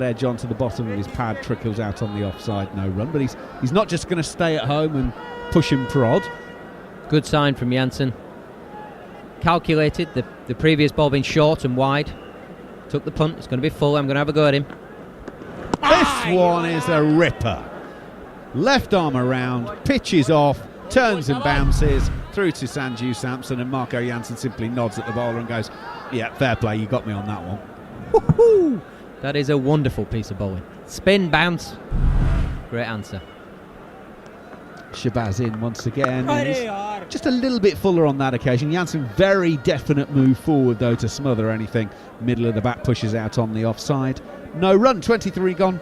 edge onto the bottom of his pad, trickles out on the offside, no run. But he's not just going to stay at home and push and prod. Good sign from Janssen. Calculated, the previous ball being short and wide. Took the punt, it's going to be full, I'm going to have a go at him. This one is a ripper. Left arm around, pitches off, turns and bounces through to Sanju Samson, and Marco Janssen simply nods at the bowler and goes, yeah, fair play, you got me on that one. Woohoo! That is a wonderful piece of bowling. Spin, bounce, great answer. Shabazz in once again. Just a little bit fuller on that occasion. Janssen, very definite move forward though to smother anything. Middle of the bat, pushes out on the offside. No run, 23 gone,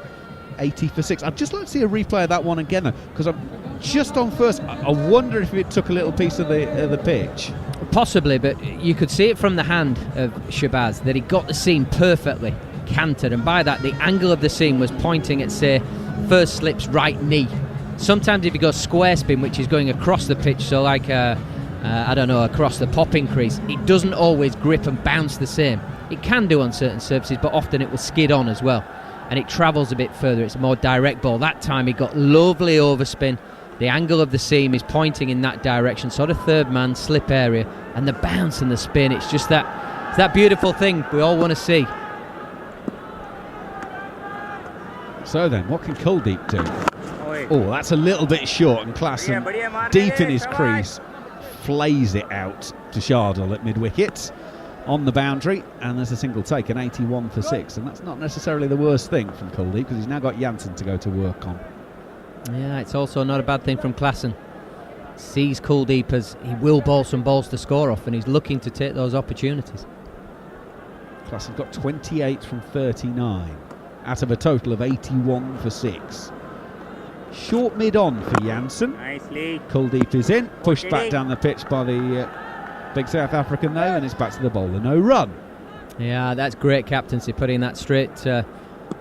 80 for 6. I'd just like to see a replay of that one again though, because I'm just on first. I wonder if it took a little piece of the pitch. Possibly, but you could see it from the hand of Shabazz that he got the seam perfectly canted, and by that the angle of the seam was pointing at, say, first slip's right knee. Sometimes if you go square spin, which is going across the pitch, so like I don't know, across the popping crease, it doesn't always grip and bounce the same. It can do on certain surfaces, but often it will skid on as well, and it travels a bit further. It's a more direct ball. That time he got lovely overspin. The angle of the seam is pointing in that direction, sort of third man slip area, and the bounce and the spin, it's just that beautiful thing we all want to see. So then, what can Kuldeep do? Oh, that's a little bit short, and Klassen, deep in his crease, flays it out to Shardul at mid-wicket on the boundary, and there's a single take, an 81 for 6, and that's not necessarily the worst thing from Kuldeep, because he's now got Janssen to go to work on. Yeah, it's also not a bad thing from Klassen. Sees Kuldeep as he will bowl some balls to score off, and he's looking to take those opportunities. Klassen's got 28 from 39. Out of a total of 81 for 6. Short mid-on for Janssen. Nicely. Kuldeep is in, pushed back down the pitch by the big South African though, and it's back to the bowler, no run. Yeah, that's great captaincy, putting that straight,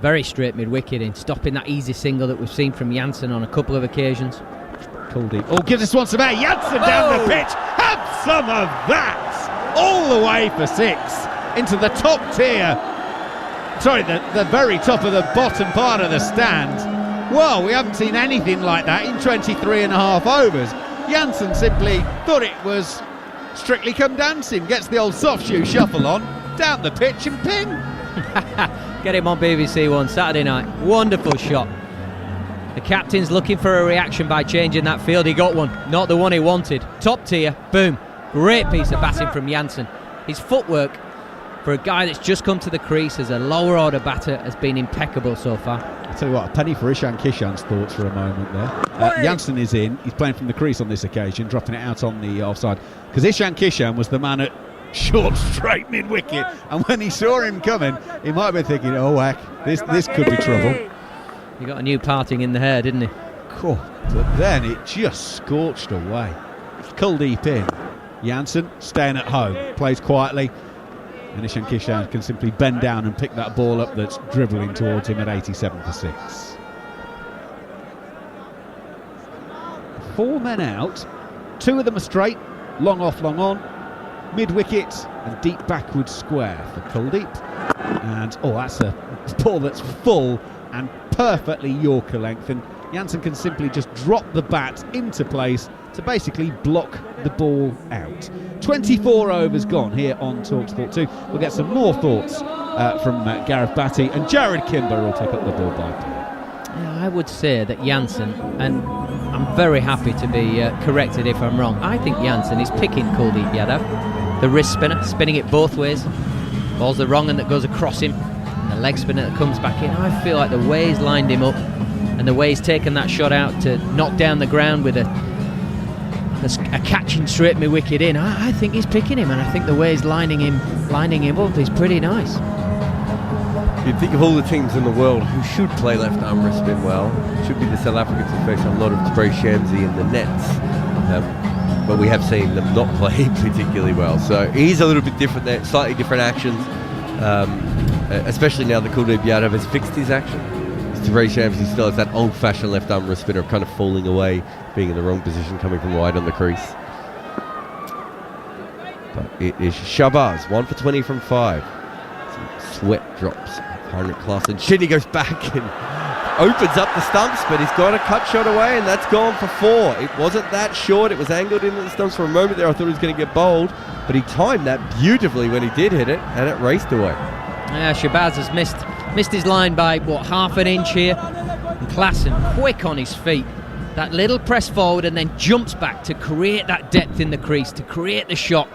very straight mid-wicket in, stopping that easy single that we've seen from Janssen on a couple of occasions. Kuldeep, gives this one some air, Janssen down the pitch, have some of that! All the way for 6, into the top tier. Sorry, the very top of the bottom part of the stand. Well, we haven't seen anything like that in 23 and a half overs. Janssen simply thought it was Strictly Come Dancing. Gets the old soft shoe shuffle on, down the pitch and ping. Get him on BBC One Saturday night. Wonderful shot. The captain's looking for a reaction by changing that field. He got one, not the one he wanted. Top tier, boom. Great piece of batting from Janssen. His footwork, for a guy that's just come to the crease as a lower order batter, has been impeccable so far. I'll tell you what, a penny for Ishan Kishan's thoughts for a moment there. Janssen is in, he's playing from the crease on this occasion, dropping it out on the offside, because Ishan Kishan was the man at short straight mid-wicket, and when he saw him coming, he might have been thinking, oh heck, this could be trouble. He got a new parting in the hair, didn't he? Cool. But then it just scorched away. Kuldeep in, Janssen staying at home, plays quietly, and Ishan Kishan can simply bend down and pick that ball up that's dribbling towards him at 87 for 6. 4 men out, 2 of them are straight, long off, long on, mid-wicket and deep backwards square for Kuldeep. And that's a ball that's full and perfectly Yorker length, and Janssen can simply just drop the bat into place to basically block the ball out. 24 overs gone here on talkSPORT 2. We'll get some more thoughts from Gareth Batty, and Jared Kimber will pick up the ball by play. Yeah, I would say that Janssen, and I'm very happy to be corrected if I'm wrong, I think Janssen is picking Kuldeep Yadav, the wrist spinner, spinning it both ways. Ball's the wrong one that goes across him, and the leg spinner that comes back in. I feel like the way he's lined him up, and the way he's taken that shot out to knock down the ground with a catching straight mid-wicket in, I think he's picking him, and I think the way he's lining him up is pretty nice. You'd think of all the teams in the world who should play left arm wrist spin well, it should be the South Africans who face a lot of Spray Shamsi in the nets, but we have seen them not play particularly well, so he's a little bit different there, slightly different actions, especially now that Kuldeep Yadav has fixed his action. Spray Shamsi still has that old-fashioned left arm wrist spinner kind of falling away, being in the wrong position, coming from wide on the crease. But it is Shabazz, 1 for 20 from 5. Some sweat drops Heinrich Klaassen. Shinny goes back and opens up the stumps, but he's got a cut shot away, and that's gone for 4. It wasn't that short. It was angled into the stumps for a moment there. I thought he was going to get bowled, but he timed that beautifully when he did hit it, and it raced away. Yeah, Shabazz has missed his line by, half an inch here. And Klaassen, quick on his feet. That little press forward and then jumps back to create that depth in the crease, to create the shot.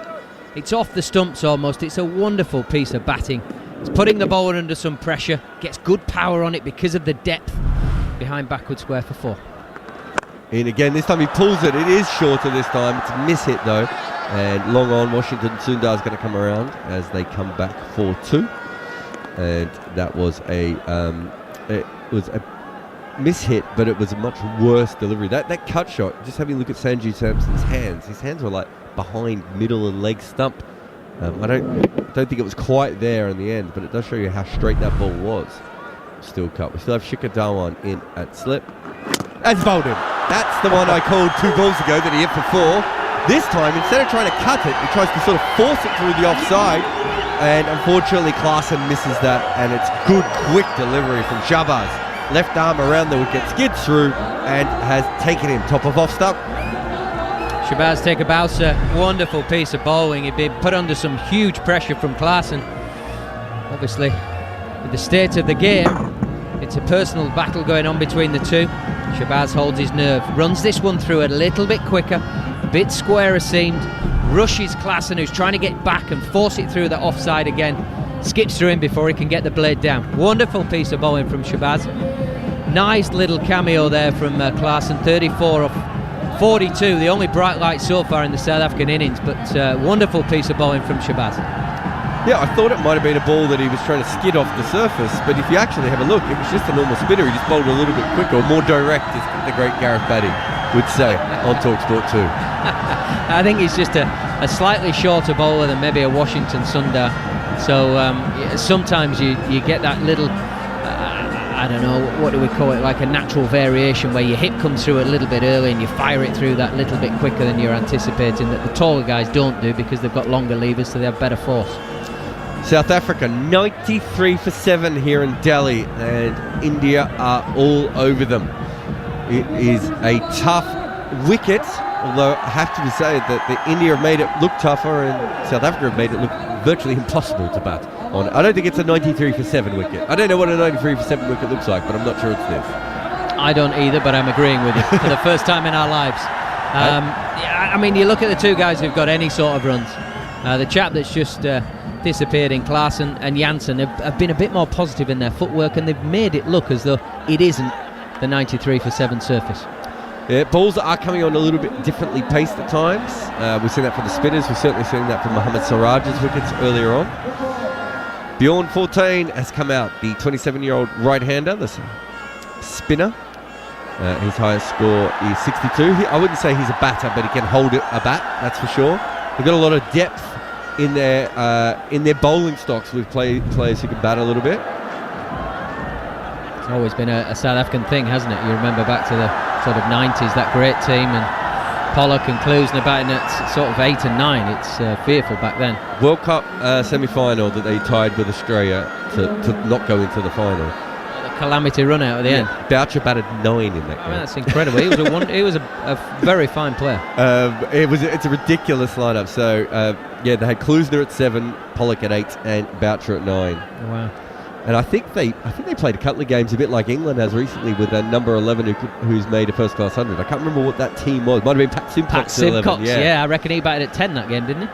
It's off the stumps almost. It's a wonderful piece of batting. It's putting the bowler under some pressure, gets good power on it because of the depth behind backward square for 4. In again, this time he pulls it. It is shorter this time. It's a miss hit though. And long on, Washington Sundar's going to come around as they come back 4-2. And that was a miss hit, but it was a much worse delivery. That cut shot, just having a look at Sanju Samson's hands. His hands were like behind middle and leg stump. I don't think it was quite there in the end, but it does show you how straight that ball was. Still cut. We still have Shikhar Dhawan in at slip. That's bowled him. That's the one I called 2 balls ago that he hit for 4. This time, instead of trying to cut it, he tries to sort of force it through the offside, and unfortunately Klaassen misses that, and it's good, quick delivery from Shabazz. Left arm around the wicket, skids through, and has taken him top of off stump. Shabazz take a bouncer, wonderful piece of bowling. He'd been put under some huge pressure from Klaassen. Obviously, with the state of the game, it's a personal battle going on between the two. Shabazz holds his nerve, runs this one through a little bit quicker, a bit squarer seamed, rushes Klaassen, who's trying to get back and force it through the offside again, skips through him before he can get the blade down. Wonderful piece of bowling from Shabazz. Nice little cameo there from Klaassen, 34 off 42, the only bright light so far in the South African innings, but wonderful piece of bowling from Shabazz. Yeah, I thought it might have been a ball that he was trying to skid off the surface, but if you actually have a look, it was just a normal spinner. He just bowled a little bit quicker, more direct, as the great Gareth Batty would say on talkSPORT 2. I think he's just a slightly shorter bowler than maybe a Washington Sundar, so sometimes you get that little, I don't know, what do we call it, like a natural variation where your hit comes through a little bit early and you fire it through that little bit quicker than you're anticipating, that the taller guys don't do because they've got longer levers, so they have better force. South Africa 93 for 7 here in Delhi, and India are all over them. It is a tough wicket, although I have to say that India have made it look tougher and South Africa have made it look virtually impossible to bat on. I don't think it's a 93 for 7 wicket. I don't know what a 93 for 7 wicket looks like, but I'm not sure it's this. I don't either, but I'm agreeing with you for the first time in our lives. I mean, you look at the two guys who've got any sort of runs. The chap that's just disappeared in Klaassen and Janssen have been a bit more positive in their footwork, and they've made it look as though it isn't the 93 for 7 surface. Yeah, balls are coming on a little bit differently paced at times. We've seen that from the spinners. We've certainly seen that from Mohammad Siraj's wickets earlier on. Bjorn 14 has come out, the 27-year-old right-hander, the spinner. His highest score is 62. I wouldn't say he's a batter, but he can hold a bat, that's for sure. They've got a lot of depth in their bowling stocks with players who can bat a little bit. It's always been a South African thing, hasn't it? You remember back to the sort of 90s, that great team, and Pollock and Klusener batting at sort of 8 and 9. It's fearful back then. World Cup semi-final that they tied with Australia to not go into the final. The calamity run out at the end. Boucher batted 9 in that game. I mean, that's incredible. He was a very fine player. It's a ridiculous lineup. So they had Klusener at 7, Pollock at 8, and Boucher at 9. Wow. And I think they played a couple of games a bit like England has recently with a number 11 who's made a first-class 100. I can't remember what that team was. Might have been Pat Simcox. 11, yeah, I reckon he batted at 10 that game, didn't he?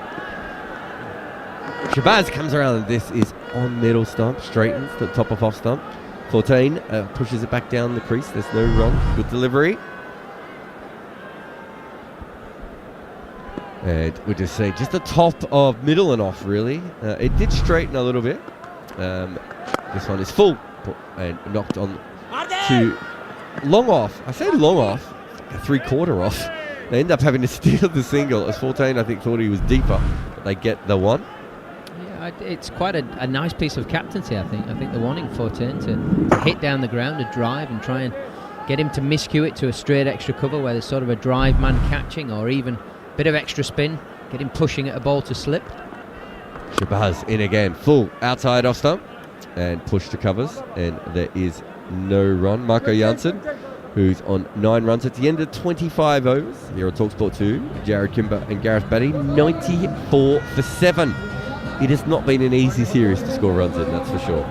Shabazz comes around, and this is on middle stump, straightens to the top of off stump. 14 pushes it back down the crease. There's no run. Good delivery. And we'll just say just the top of middle and off, really. It did straighten a little bit. This one is full and knocked on to long off. I say long off, a 3/4 off. They end up having to steal the single as 14, I think, thought he was deeper, but they get the one. Yeah, it's quite a nice piece of captaincy, I think. I think they're wanting 14 to hit down the ground, to drive and try and get him to miscue it to a straight extra cover where there's sort of a drive man catching, or even a bit of extra spin, get him pushing at a ball to slip. Shabazz in again, full outside off stump. and push to covers, and there is no run. Marco Janssen, who's on 9 runs at the end of 25 overs here on talkSPORT 2. Jared Kimber and Gareth Batty, 94 for 7. It has not been an easy series to score runs in, that's for sure.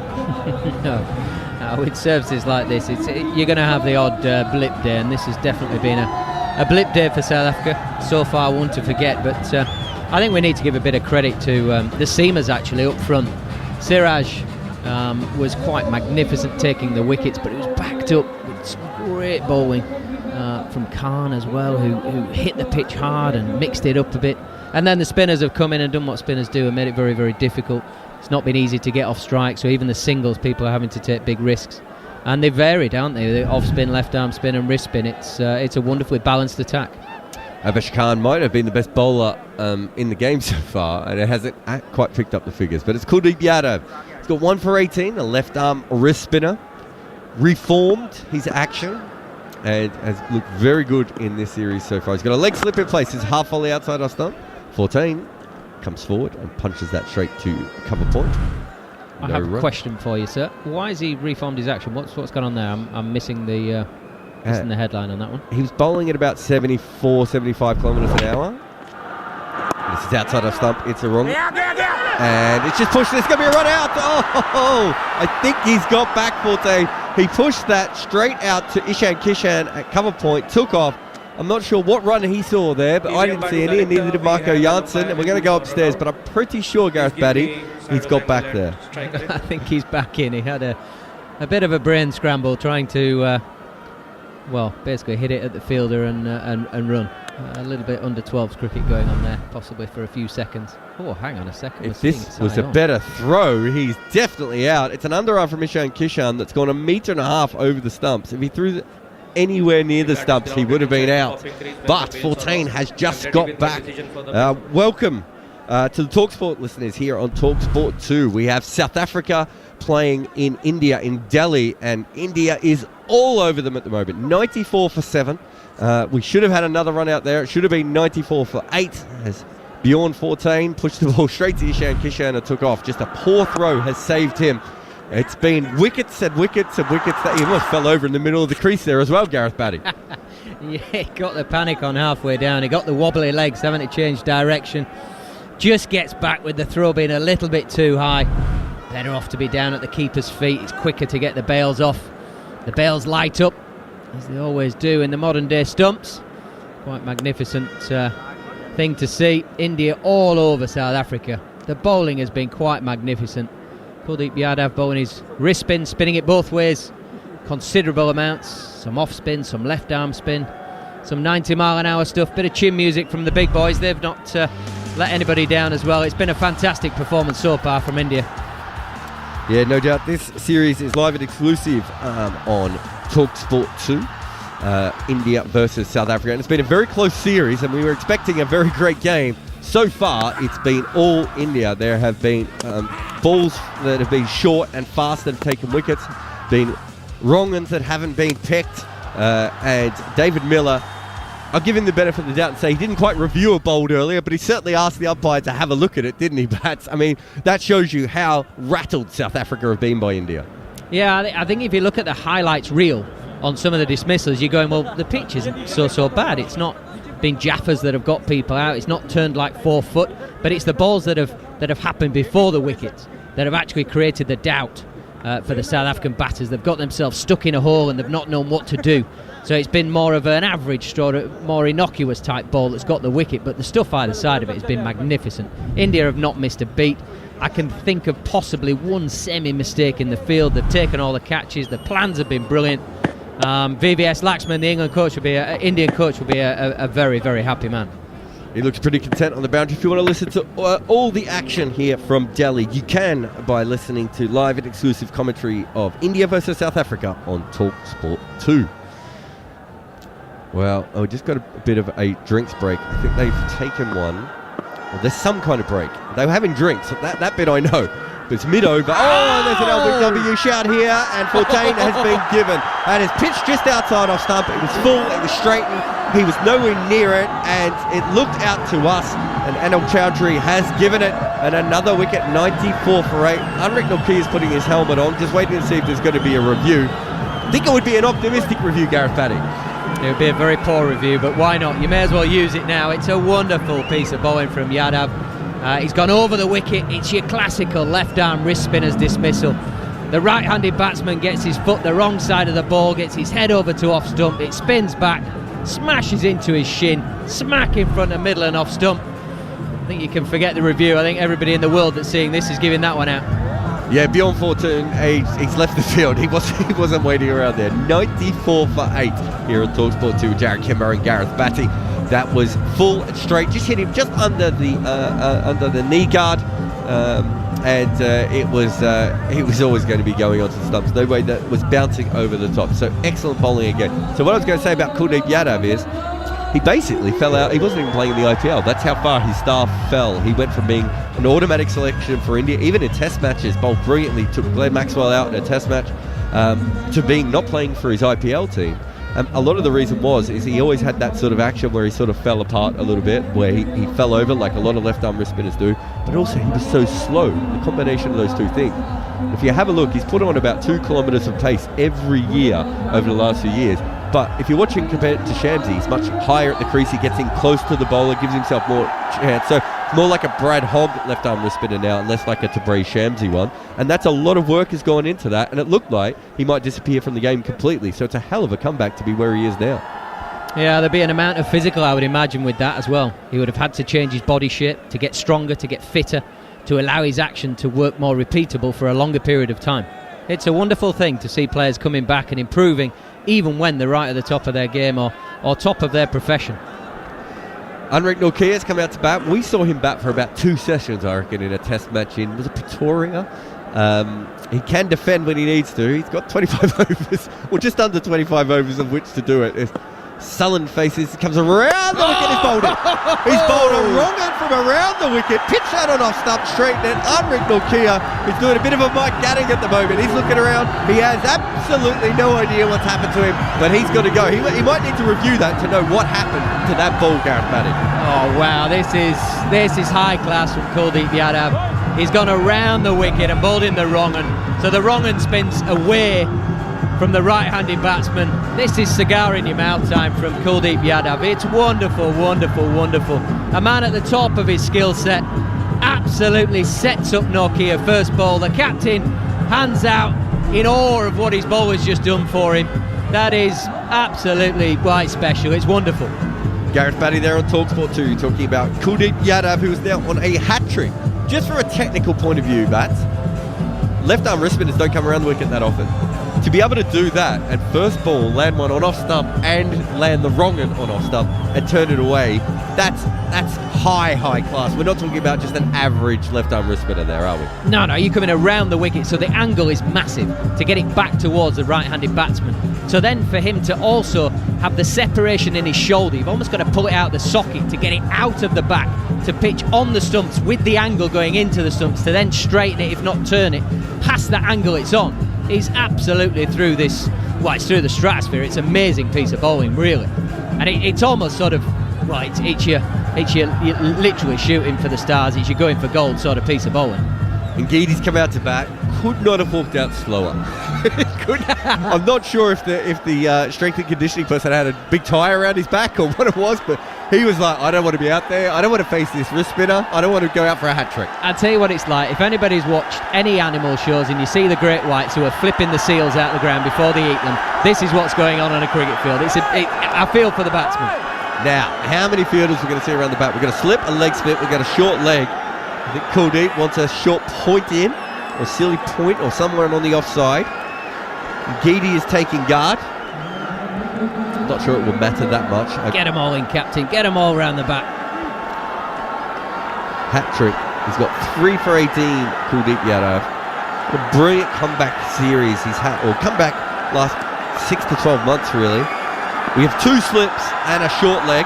No, with services like this, you're going to have the odd blip day, and this has definitely been a blip day for South Africa. So far, one to forget, but I think we need to give a bit of credit to the seamers actually up front. Siraj was quite magnificent taking the wickets, but it was backed up with some great bowling from Khan as well, who hit the pitch hard and mixed it up a bit. And then the spinners have come in and done what spinners do and made it very, very difficult. It's not been easy to get off strike, so even the singles, people are having to take big risks. And they've varied, aren't they? The off spin, left arm spin and wrist spin. It's a wonderfully balanced attack. Avesh Khan might have been the best bowler in the game so far, and it hasn't quite picked up the figures. But it's Kuldeep Yadav. He's got 1 for 18, a left arm wrist spinner. Reformed his action and has looked very good in this series so far. He's got a leg slip in place. His half volley outside off stump. 14 comes forward and punches that straight to cover point. I have a question for you, sir. Why has he reformed his action? What's gone on there? I'm missing the headline on that one. He was bowling at about 74, 75 kilometres an hour. This is outside of stump. It's a wrong. And it's just pushed. It's going to be a run out. Oh, I think he's got back 14. He pushed that straight out to Ishan Kishan at cover point, took off. I'm not sure what run he saw there, but I didn't see any, and neither did Marco Janssen. And we're going to go upstairs, but I'm pretty sure Gareth Batty, he's got back there. I think he's back in. He had a bit of a brain scramble trying to, basically hit it at the fielder and run. A little bit under 12s cricket going on there, possibly for a few seconds. Oh, hang on a second. If this was a better throw, he's definitely out. It's an underarm from Ishan Kishan that's gone 1.5 meters over the stumps. If he threw anywhere near the stumps, he would have been out. But 14 has just got back. Welcome to the talkSPORT listeners here on talkSPORT 2. We have South Africa playing in India, in Delhi, and India is all over them at the moment. 94 for 7. We should have had another run out there. It should have been 94 for 8 as Bjorn 14 pushed the ball straight to Ishan Kishan and took off. Just a poor throw has saved him. It's been wickets and wickets and wickets. He almost fell over in the middle of the crease there as well, Gareth Batty. Yeah, he got the panic on halfway down. He got the wobbly legs, having to change direction. Just gets back with the throw being a little bit too high. Better off to be down at the keeper's feet. It's quicker to get the bails off. The bails light up, as they always do in the modern day stumps. Quite magnificent thing to see. India all over South Africa. The bowling has been quite magnificent. Kuldeep Yadav bowling his wrist spin, spinning it both ways. Considerable amounts. Some off spin, some left arm spin, some 90 mile an hour stuff. Bit of chin music from the big boys. They've not let anybody down as well. It's been a fantastic performance so far from India. Yeah, no doubt. This series is live and exclusive on talkSPORT 2. India versus South Africa. And it's been a very close series, and we were expecting a very great game. So far, it's been all India. There have been balls that have been short and fast that have taken wickets, been wrong ones that haven't been picked, and David Miller, I'll give him the benefit of the doubt and say he didn't quite review a bowl earlier, but he certainly asked the umpire to have a look at it, didn't he, Bats? I mean, that shows you how rattled South Africa have been by India. Yeah, I think if you look at the highlights reel on some of the dismissals, you're going, well, the pitch isn't so bad. It's not been jaffers that have got people out. It's not turned like 4 foot, but it's the balls that have happened before the wickets that have actually created the doubt for the South African batters. They've got themselves stuck in a hole and they've not known what to do. So it's been more of an average, more innocuous type ball that's got the wicket, but the stuff either side of it has been magnificent. India have not missed a beat. I can think of possibly one semi-mistake in the field. They've taken all the catches. The plans have been brilliant. VVS Laxman, the Indian coach, will be a very, very happy man. He looks pretty content on the boundary. If you want to listen to all the action here from Delhi, you can by listening to live and exclusive commentary of India versus South Africa on talkSPORT 2. Well, we just got a bit of a drinks break. I think they've taken one. Well, there's some kind of break. They were having drinks. That bit I know. It's mid-over. Oh, there's an LBW shout here, and 14 has been given. And it's pitched just outside off stump. It was full, it was straightened. He was nowhere near it, and it looked out to us. And Anil Chowdhury has given it, and another wicket, 94 for 8. Anrik Nokia is putting his helmet on, just waiting to see if there's going to be a review. I think it would be an optimistic review, Gareth Batty. It would be a very poor review, but why not? You may as well use it now. It's a wonderful piece of bowling from Yadav. He's gone over the wicket. It's your classical left-arm wrist spinner's dismissal. The right-handed batsman gets his foot the wrong side of the ball, gets his head over to off stump. It spins back, smashes into his shin, smack in front of middle and off stump. I think you can forget the review. I think everybody in the world that's seeing this is giving that one out. Yeah, beyond Fortune, he's left the field. He wasn't waiting around there. 94 for 8 here on talkSPORT 2 with Jarrod Kimber and Gareth Batty. That was full and straight. Just hit him just under the knee guard, and he was always going to be going onto the stumps. No way that was bouncing over the top. So excellent bowling again. So what I was going to say about Kuldeep Yadav is he basically fell out. He wasn't even playing in the IPL. That's how far his staff fell. He went from being an automatic selection for India, even in test matches, bowled brilliantly, took Glenn Maxwell out in a test match, to being not playing for his IPL team. A lot of the reason is he always had that sort of action where he sort of fell apart a little bit, where he fell over like a lot of left-arm wrist spinners do, but also he was so slow, the combination of those two things. If you have a look, he's put on about 2 kilometres of pace every year over the last few years. But if you're watching compared to Shamsi, he's much higher at the crease. He gets in close to the bowler, gives himself more chance. So more like a Brad Hogg left-arm wrist spinner now, and less like a Tabraiz Shamsi one. And that's a lot of work has gone into that, and it looked like he might disappear from the game completely. So it's a hell of a comeback to be where he is now. Yeah, there'd be an amount of physical, I would imagine, with that as well. He would have had to change his body shape to get stronger, to get fitter, to allow his action to work more repeatable for a longer period of time. It's a wonderful thing to see players coming back and improving, even when they're right at the top of their game or top of their profession. Anrik Nokia has come out to bat. We saw him bat for about 2 sessions, I reckon, in a test match was it Pretoria? He can defend when he needs to. He's got 25 overs, or just under 25 overs of which to do it. It's sullen faces, comes around the wicket, he's bowled it. He's bowled a wrong end from around the wicket, pitch that on off stump, straighten it. Anrik Nokia is doing a bit of a Mike Gatting at the moment. He's looking around, he has absolutely no idea what's happened to him, but he's got to go. He might need to review that to know what happened to that ball, Gareth Batty. Oh wow, this is high class from Kuldeep Yadav. He's gone around the wicket and bowled in the wrong end, so the wrong end spins away from the right-handed batsman. This is cigar in your mouth time from Kuldeep Yadav. It's wonderful, wonderful, wonderful. A man at the top of his skill set, absolutely sets up Nokia first ball. The captain hands out in awe of what his bowler's just done for him. That is absolutely quite special. It's wonderful. Gareth Batty there on talkSPORT 2 talking about Kuldeep Yadav, who is now on a hat-trick. Just from a technical point of view, Bats, left-arm wrist spinners don't come around the wicket that often. To be able to do that and first ball, land one on off stump and land the wrong one on off stump and turn it away, that's high class. We're not talking about just an average left-arm wrist spinner there, are we? No, you're coming around the wicket, so the angle is massive to get it back towards the right-handed batsman. So then for him to also have the separation in his shoulder, you've almost got to pull it out of the socket to get it out of the back, to pitch on the stumps with the angle going into the stumps, to then straighten it, if not turn it, past the angle it's on. Is absolutely through this, it's through the stratosphere. It's an amazing piece of bowling, really. And it's almost sort of, you're literally shooting for the stars, it's you're going for gold sort of piece of bowling. And Geedy's come out to bat, could not have walked out slower. I'm not sure if the strength and conditioning person had a big tie around his back or what it was, but he was like, I don't want to be out there, I don't want to face this wrist spinner, I don't want to go out for a hat trick. I'll tell you what it's like, if anybody's watched any animal shows and you see the great whites who are flipping the seals out of the ground before they eat them, this is what's going on a cricket field. I feel for the batsman. Now, how many fielders we're going to see around the bat? We're going to slip, a leg split, we've got a short leg. I think Kuldeep wants a short point in, or silly point, or somewhere on the offside. Geedy is taking guard. I'm not sure it will matter that much. Get them all in, captain. Get them all round the back. Hat-trick. He's got 3 for 18, Kuldeep Yadav. A brilliant comeback series he's had, or comeback last 6 to 12 months, really. We have 2 slips and a short leg.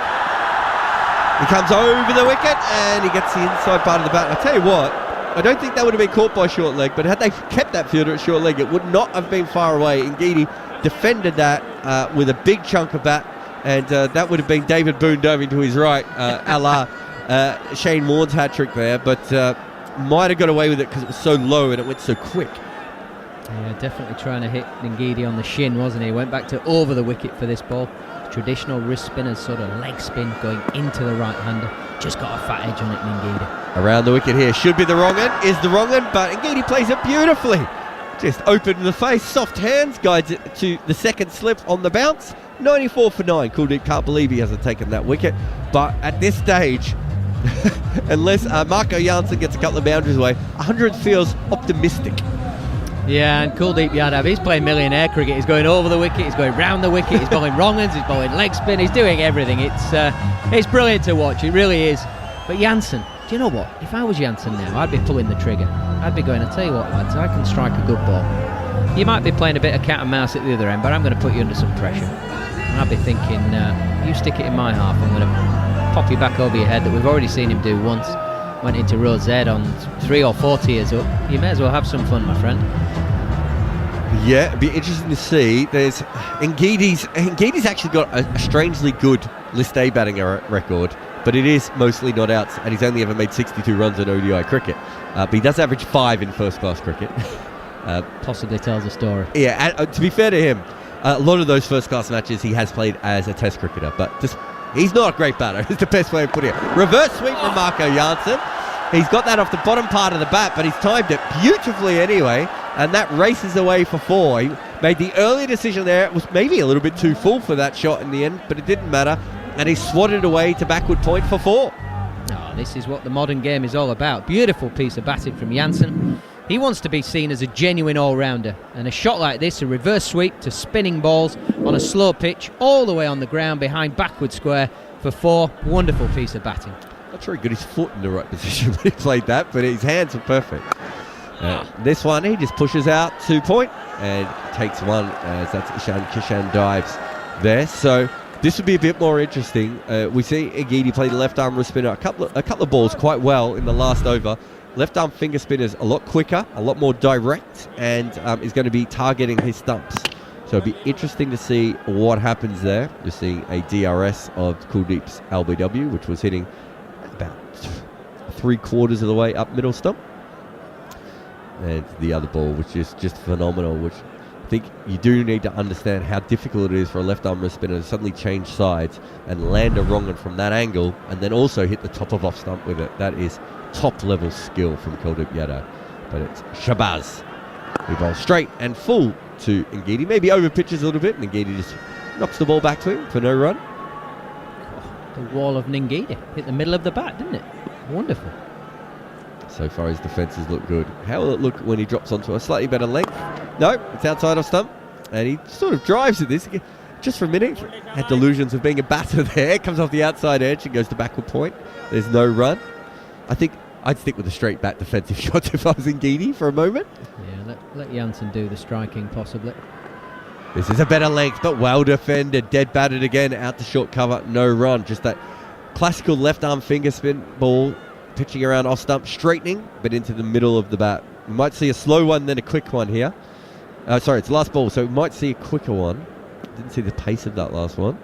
He comes over the wicket and he gets the inside part of the bat. I tell you what, I don't think that would have been caught by short leg, but had they kept that fielder at short leg, it would not have been far away. Ngidi defended that with a big chunk of bat, and that would have been David Boone diving to his right, a la Shane Warne's hat-trick there, but might have got away with it because it was so low and it went so quick. Yeah, definitely trying to hit Ngidi on the shin, wasn't he? Went back to over the wicket for this ball. Traditional wrist spinner, sort of leg spin going into the right-hander. Just got a fat edge on it, Ngidi. Around the wicket here, should be the wrong end, is the wrong end, but Ngidi plays it beautifully. Just open in the face, soft hands, guides it to the second slip on the bounce. 94 for 9. Kuldeep can't believe he hasn't taken that wicket, but at this stage, unless Marco Jansen gets a couple of boundaries away, 100 feels optimistic. Yeah, and Kuldeep Yadav, he's playing millionaire cricket. He's going over the wicket, he's going round the wicket, he's bowling wrong ends, he's bowling leg spin, he's doing everything. It's brilliant to watch, it really is. But Jansen, do you know what? If I was Jansen now, I'd be pulling the trigger. I'd be going, I tell you what, lads, I can strike a good ball. You might be playing a bit of cat and mouse at the other end, but I'm going to put you under some pressure. And I'd be thinking, you stick it in my half, I'm going to pop you back over your head, that we've already seen him do once. Went into row Z on 3 or 4 tiers up. You may as well have some fun, my friend. Yeah, it'd be interesting to see. There's Ngidi's actually got a strangely good List A batting record, but it is mostly not outs, and he's only ever made 62 runs in ODI cricket. But he does average 5 in first-class cricket. Possibly tells a story. Yeah, and to be fair to him, a lot of those first-class matches he has played as a Test cricketer, but just he's not a great batter. It's the best way to put it. Reverse sweep from Marco Jansen. He's got that off the bottom part of the bat, but he's timed it beautifully anyway, and that races away for 4. He made the early decision there. It was maybe a little bit too full for that shot in the end, but it didn't matter, and he swatted away to backward point for 4. Oh, this is what the modern game is all about. Beautiful piece of batting from Jansen. He wants to be seen as a genuine all-rounder, and a shot like this, a reverse sweep to spinning balls on a slow pitch, all the way on the ground behind backward square for 4. Wonderful piece of batting. Not sure he got his foot in the right position when he played that, but his hands were perfect. This one, he just pushes out 2 point and takes one as that's Kishan dives there. So this would be a bit more interesting. We see Ngidi play the left arm wrist spinner a couple of balls quite well in the last over. Left arm finger spinners a lot quicker, a lot more direct, and is going to be targeting his stumps. So it'd be interesting to see what happens there. We're seeing a DRS of Kuldeep's LBW, which was hitting about 3/4 of the way up middle stump. And the other ball, which is just phenomenal, which I think you do need to understand how difficult it is for a left arm wrist spinner to suddenly change sides and land a wrong one from that angle, and then also hit the top of off stump with it. That is top level skill from Kuldeep Yadav. But it's Shabazz who bowls straight and full to Ngidi, maybe over pitches a little bit, and Ngidi just knocks the ball back to him for no run. The wall of Ngidi hit the middle of the bat, didn't it? Wonderful. So far his defences look good. How will it look when he drops onto a slightly better length? No, it's outside of stump, and he sort of drives at this just for a minute. Had delusions of being a batter there. Comes off the outside edge and goes to backward point. There's no run. I think I'd stick with a straight bat defensive shot if I was Ngidi for a moment. Yeah, let Jansen do the striking possibly. This is a better length, but well defended. Dead batted again, out to short cover, no run. Just that classical left arm finger spin ball, pitching around off stump, straightening, but into the middle of the bat. We might see a slow one, then a quick one here. Sorry, it's the last ball, so we might see a quicker one. Didn't see the pace of that last one.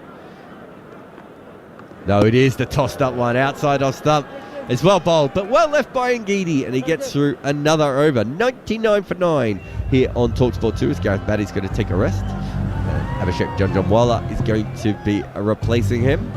No, it is the tossed up one, outside off stump. It's well bowled, but well left by Ngidi, and he gets through another over. 99 for 9 here on talkSPORT 2 as Gareth Batty's going to take a rest. And Abhishek Janjanwala is going to be replacing him.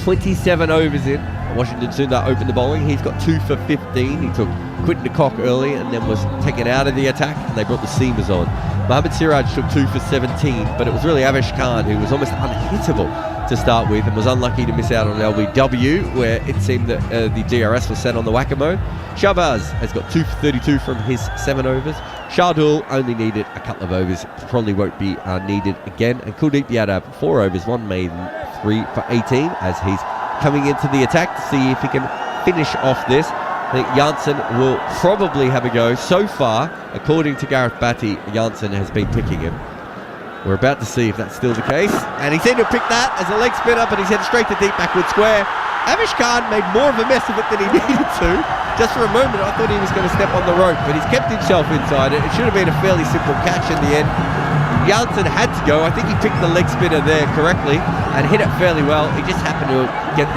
27 overs in. Washington Sundar opened the bowling. He's got 2 for 15. He took Quinton de Kock early and then was taken out of the attack, and they brought the seamers on. Mohammad Siraj took 2 for 17, but it was really Avesh Khan who was almost unhittable to start with and was unlucky to miss out on LBW, where it seemed that the DRS was set on the whack-a-mole. Shabazz has got 2 for 32 from his 7 overs. Shardul only needed a couple of overs, probably won't be needed again. And Kuldeep Yadav, 4 overs, 1 maiden, 3 for 18 as he's coming into the attack to see if he can finish off this. I think Jansen will probably have a go. So far, according to Gareth Batty, Jansen has been picking him. We're about to see if that's still the case. And he seemed to pick that as a leg spinner, but he's headed straight to deep backward square. Avish Khan made more of a mess of it than he needed to. Just for a moment, I thought he was going to step on the rope, but he's kept himself inside it. It should have been a fairly simple catch in the end. Janssen had to go. I think he picked the leg spinner there correctly and hit it fairly well. He just happened to get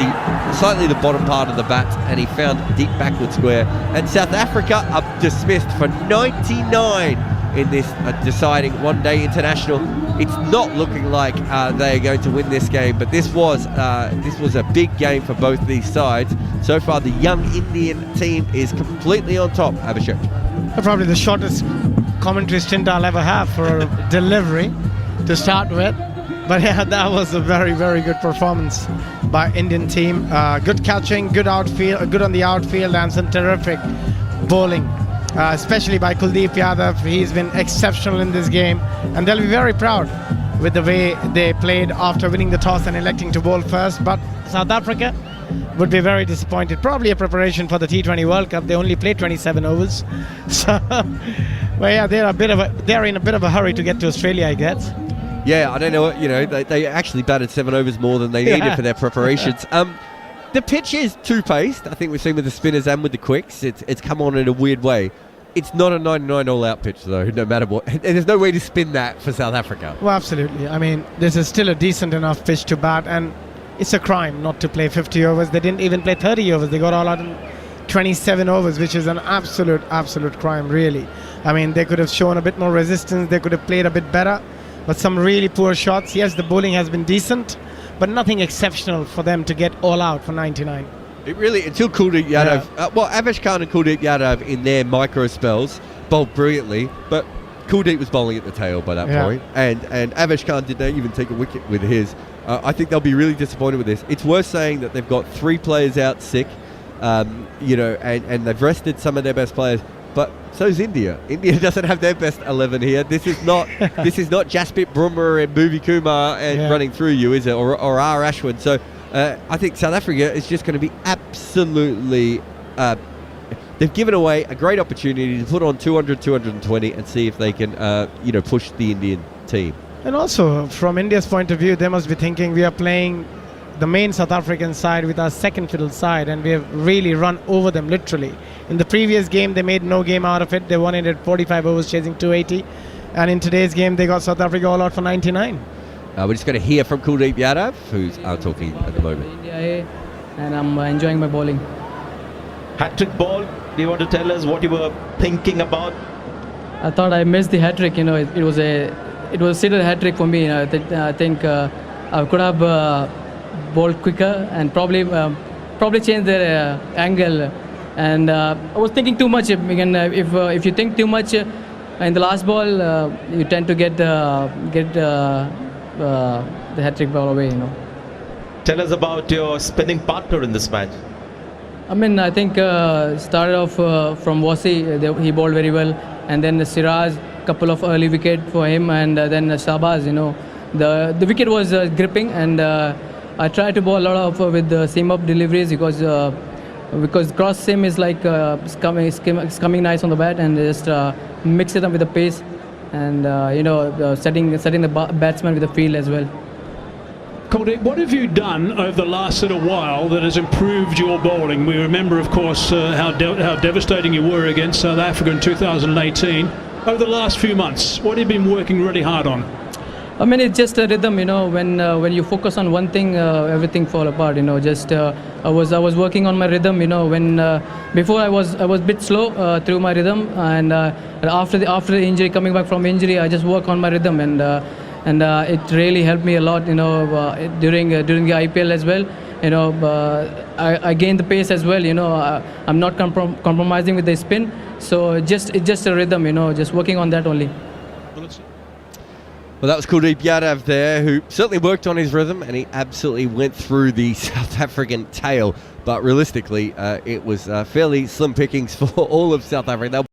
slightly the bottom part of the bat, and he found deep backward square. And South Africa are dismissed for 99 in this deciding one-day international. It's not looking like they are going to win this game, but this was a big game for both these sides. So far, the young Indian team is completely on top, Abhishek. Probably the shortest commentary stint I'll ever have for delivery to start with. But yeah, that was a very, very good performance by Indian team. Good catching, good outfield, good on the outfield, and some terrific bowling, especially by Kuldeep Yadav. He's been exceptional in this game, and they'll be very proud with the way they played after winning the toss and electing to bowl first. But South Africa would be very disappointed. Probably a preparation for the T20 World Cup. They only played 27 overs. So, well, yeah, they're in a bit of a hurry to get to Australia, I guess. Yeah, I don't know. They actually batted 7 overs more than they needed for their preparations. The pitch is two-paced. I think we've seen with the spinners and with the quicks. It's come on in a weird way. It's not a 99 all-out pitch, though, no matter what. And there's no way to spin that for South Africa. Well, absolutely. I mean, this is still a decent enough pitch to bat, and it's a crime not to play 50 overs. They didn't even play 30 overs. They got all out in 27 overs, which is an absolute crime, really. I mean, they could have shown a bit more resistance. They could have played a bit better, but some really poor shots. Yes, the bowling has been decent, but nothing exceptional for them to get all out for 99. It really, until Kuldeep Yadav, Avish Khan and Kuldeep Yadav in their micro spells bowled brilliantly, but Kuldeep was bowling at the tail by that point, and Avish Khan did not even take a wicket with his. I think they'll be really disappointed with this. It's worth saying that they've got 3 players out sick, and they've rested some of their best players. But so's India. India doesn't have their best 11 here. This is not Jasprit Bumrah and Bhuvi Kumar running through you, is it? Or R. Ashwin. So I think South Africa is just going to be absolutely. They've given away a great opportunity to put on 200, 220 and see if they can, push the Indian team. And also, from India's point of view, they must be thinking we are playing the main South African side with our second fiddle side, and we have really run over them, literally. In the previous game, they made no game out of it. They won it at 45 overs, chasing 280. And in today's game, they got South Africa all out for 99. We're just going to hear from Kuldeep Yadav, who's talking at the moment. India, and I'm enjoying my bowling. Hat-trick ball, do you want to tell us what you were thinking about? I thought I missed the hat-trick, it was a considered hat-trick for me. I think I could have bowled quicker and probably changed their angle. And I was thinking too much. If you think too much in the last ball, you tend to get the hat-trick ball away. Tell us about your spinning partner in this match. I think started off from Wasi. He bowled very well, and then Siraj, couple of early wicket for him, and then Shahbaz. The wicket was gripping, and I tried to bowl a lot of with the seam up deliveries because cross seam is like it's coming nice on the bat, and just mix it up with the pace, and setting the batsman with the field as well. Kuldeep, what have you done over the last little while that has improved your bowling? We remember, of course, how devastating you were against South Africa in 2018. Over the last few months, what have you been working really hard on? It's just a rhythm, when you focus on one thing, everything fall apart, I was working on my rhythm, when before I was a bit slow through my rhythm, and after the injury, coming back from injury, I just work on my rhythm, and it really helped me a lot, during the IPL as well. I gained the pace as well. I'm not compromising with the spin, so it's just a rhythm, just working on that only. Well, that was Kuldeep Yadav there, who certainly worked on his rhythm, and he absolutely went through the South African tail. But realistically, it was fairly slim pickings for all of South Africa.